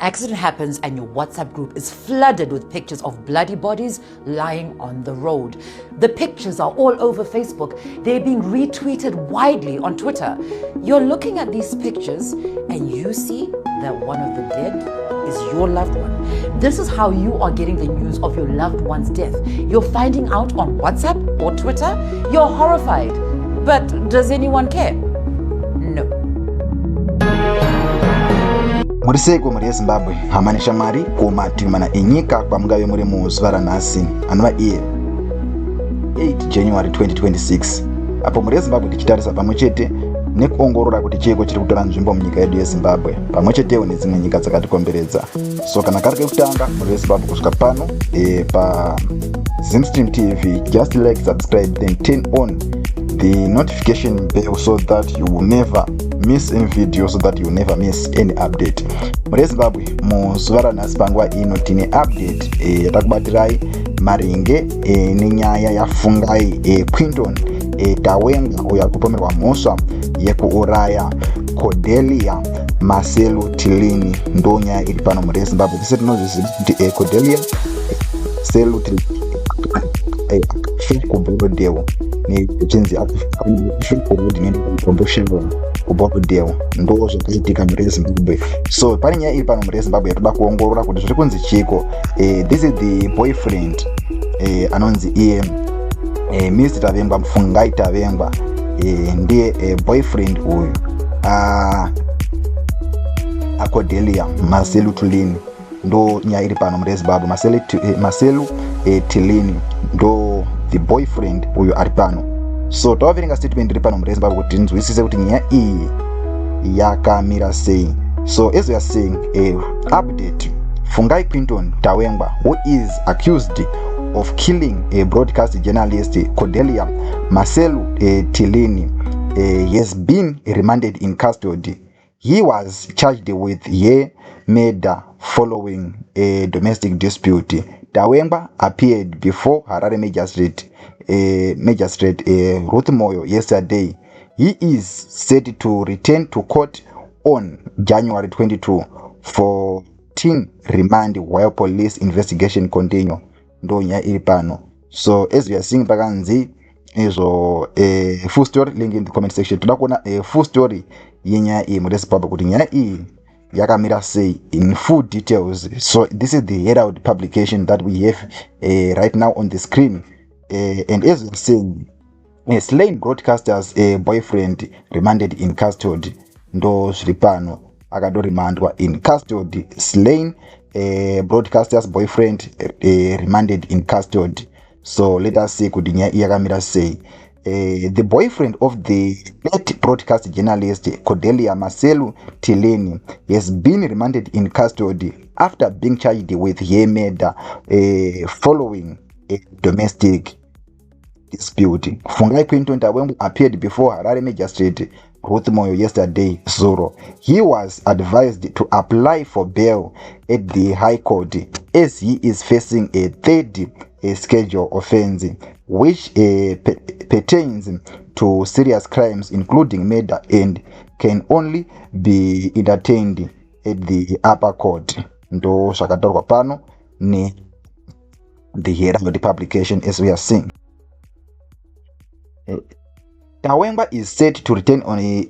accident happens and your WhatsApp group is flooded with pictures of bloody bodies lying on the road. The pictures are all over Facebook. They're being retweeted widely on Twitter. You're looking at these pictures and you see that one of the dead is your loved one. This is how you are getting the news of your loved one's death. You're finding out on WhatsApp or Twitter. You're horrified. But does anyone care? No. Muriseko muri Zimbabwe hamanisha mari kumatimana enyika kwa mugabe muri muzvara nhasi anova iye 8 January 2026. Apo muri Zimbabwe tichitarisa pamwechete nekuongorora kuti chiiko chiri kutora nzvimbo munyika yedu yeZimbabwe pamwechetewo nedzimwe nyika dzakatikomberedza. So kana kari kekutanga muri Zimbabwe kusvika pano pa Zimstream TV, just like, subscribe, then turn on the notification bell so that you will never miss any video, so that you will never miss any update. Muri Zimbabwe muzvara nhasi panguva ino tine update yatakubatirai maringe nenyaya yafungai Quinton Tawenga uyo arikupomerwa mhosva yekuuraya Cordelia Marcelo Tillini. Ndo nyaya iri pano muri Zimbabwe. Tese tinozviziva kuti Cordelia Marcelo Tillini kuBorodeo nechinzi akushukuru nekumboshewa kuBorodeo ndo zvakaitika muri Zimbabwe. So pane nyaya iri pano muri Zimbabwe yatoda kuongorora kuti zviri kunzi chiko. This is the boyfriend anonzi iye Mr. Tavengwa, Mfungai Tavengwa, ndiye boyfriend uyu Cordelia Marcelo Tillini. Ndo nyaya iri pano muri Zimbabwe. Marcelo Tillini ndo the boyfriend uyu ari pano. So tawaverenga statement iri pano muri Zimbabwe kuti tinzwisise kuti nyaya iyi yakamira sei. So as we are saying, update, Fungai Quinton Tawenga, who is accused of killing a broadcast journalist Cordelia Marcelo Tillini, has been remanded in custody. He was charged with murder following a domestic dispute. Tawenga appeared before Harare Magistrate Ruth Moyo yesterday. He is set to return to court on January 22 for remand while police investigation continue. Ndo nyaya iri pano. So as we are seeing pakanzi izvo full story, link in the comment section. Toda kuona full story yenyaya iyi muri Zimbabwe kuti nyaya iyi yakamira sei in full details. So this is the Herald publication that we have right now on the screen. And as we are saying, slain broadcaster's boyfriend remanded in custody. Ndo zviri pano akadorimandwa in custody. Slain broadcaster's boyfriend remanded in custody. So let us see kuti nyaya yakamira sei. The boyfriend of the late broadcast journalist Cordelia Marcelo Tillini has been remanded in custody after being charged with murder following a domestic dispute. Fungai Quinton Tawenga appeared before Harare Magistrate Ruth Moyo yesterday, Zoro. He was advised to apply for bail at the High Court as he is facing a third schedule offense, which pertains to serious crimes including murder and can only be entertained at the upper court. Ndo zvakatorwa pano ni the Herald publication as we are seeing. Tawenga is set to return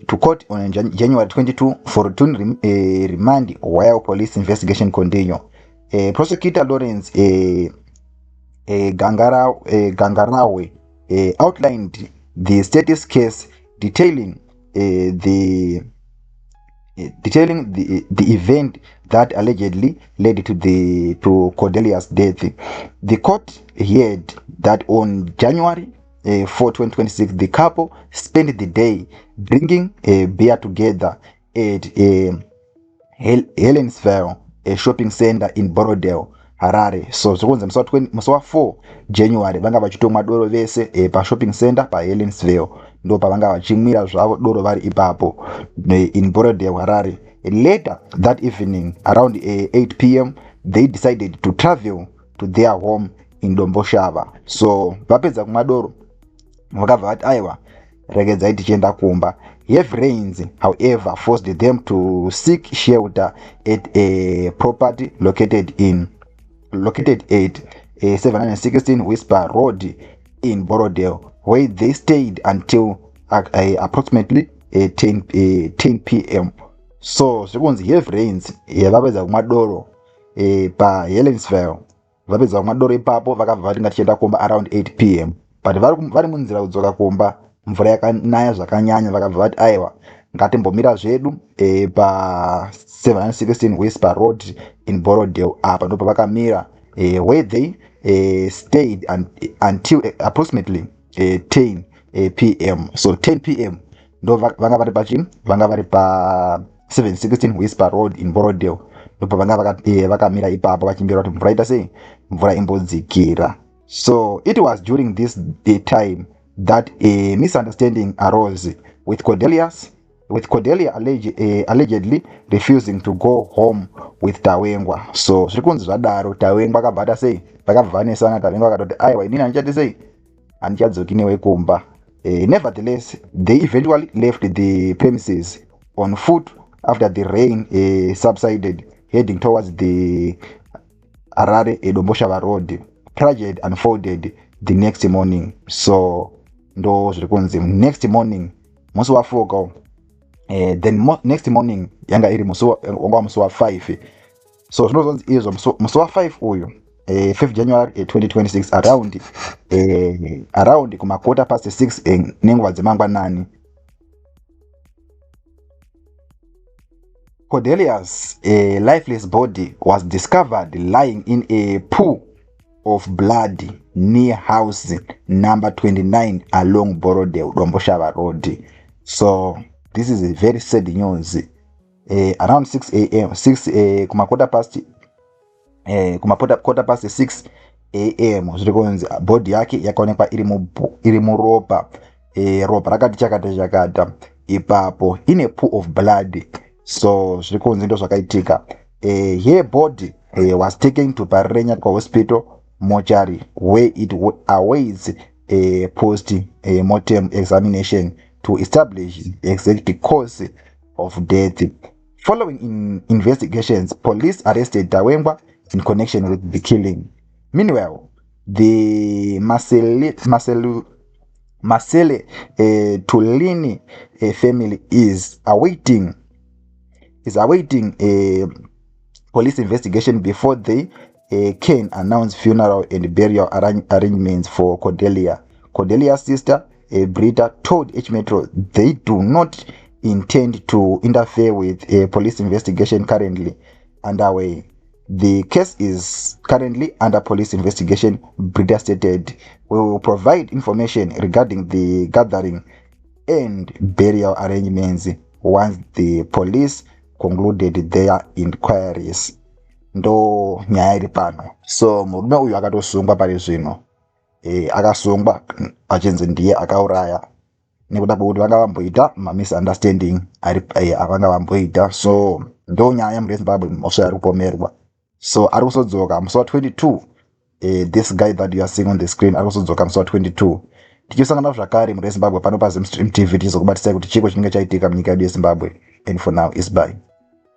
to court on January 22 for return remand while police investigation continue. Prosecutor Lawrence Gangarawe outlined the status case detailing the event that allegedly led to Cordelia's death. The court heard that on January 4, 2026, the couple spent the day drinking a beer together at Helensville, a shopping center in Borodeo, Harare. So zvikunzi musi wa 4 January vanga vachitomwa doro vese pa shopping center pa Helensville. Ndo pavanga vachimwira zvavo doro vari ipapo in Borodeo, Harare. Later that evening around 8 p.m. they decided to travel to their home in Domboshava. So vapedza kumwa doro vakabva vati aiwa regedzai tichienda kumba. Heavy rains, however, forced them to seek shelter at a property located at 716 Whisper Road in Borrowdale, where they stayed until approximately 10 p.m. So sekunzi heavy rains vapedza kumadoro pa Helensville, vapedza kumadoro ipapo vakabva vati ngatichienda kumba around 8 p.m. but vari munzira kudzoka kumba mvura yakanaya zvakanyanya, vakabva vati aiwa ngatimbomira zvedu pa 716 Whisper Road in Borrowdale. Apa ndipo vakamira where they stayed until approximately 10 p.m. So 10 p.m. ndo vanga vari pachini, vanga vari pa 716 Whisper Road in Borrowdale, ndipo vanga vakamira ipapo vachimbira kuti mvura ita sei, mvura imbodzikira. So it was during this time that a misunderstanding arose with Cordelia allegedly refusing to go home with Tawengwa. So zvikunzi zvadaro Tawengwa akabata sei, vakabvanisana. Tawengwa akatoti aiwa inini handichati sei, handichadzoki newe kumba. Nevertheless, they eventually left the premises on foot after the rain subsided, heading towards the Harare Domboshava Road. Tragedy unfolded the next morning. So ndo zvikunzi next morning musi wa4 then next morning yanga iri musi wa 5. So zvinozonzi izvo musi wa 5 uyu 5 January 2026 around kuma 6:15 nenguva dzemangwanani, Cordelia's lifeless body was discovered lying in a pool of blood near house number 29 along Borrowdale Domboshava Road. So this is a very sad news. Around 6 a.m. kuma quarter past 6 a.m. zvikonzi body yake yakaonekwa iri muropa, ropa rakati chakata ipapo in a pool of blood. So zvikonzi ndo zvakaitika. Her body was taken to Parenya Hospital mortuary, where it awaits a post-mortem examination to establish the exact cause of death. Following investigations, police arrested Tawengwa in connection with the killing. Meanwhile, the Masele Tulini family is awaiting a police investigation before they can announce funeral and burial arrangements for Cordelia. Cordelia's sister, Brita, told H Metro they do not intend to interfere with a police investigation currently underway. The case is currently under police investigation, Brita stated. We will provide information regarding the gathering and burial arrangements once the police concluded their inquiries. Ndo nyaya iri pano. So murume uyu akatosungwa pari zvino, akasungwa achinzi ndiye akauraya nekuda kwekuti vanga vamboita misunderstanding avanga vamboita. So ndo nyaya murezimbabwe mosva ari kupomerwa. So ari kusodzoka musi wa 22. This guy that you are seeing on the screen ari kusodzoka musi wa 22. Tichisangana zvakare murezimbabwe pano paZimstream TV tichizokubatisai kuti chiko chinenge chaitika munyika yedu yeZimbabwe. And for now is bye.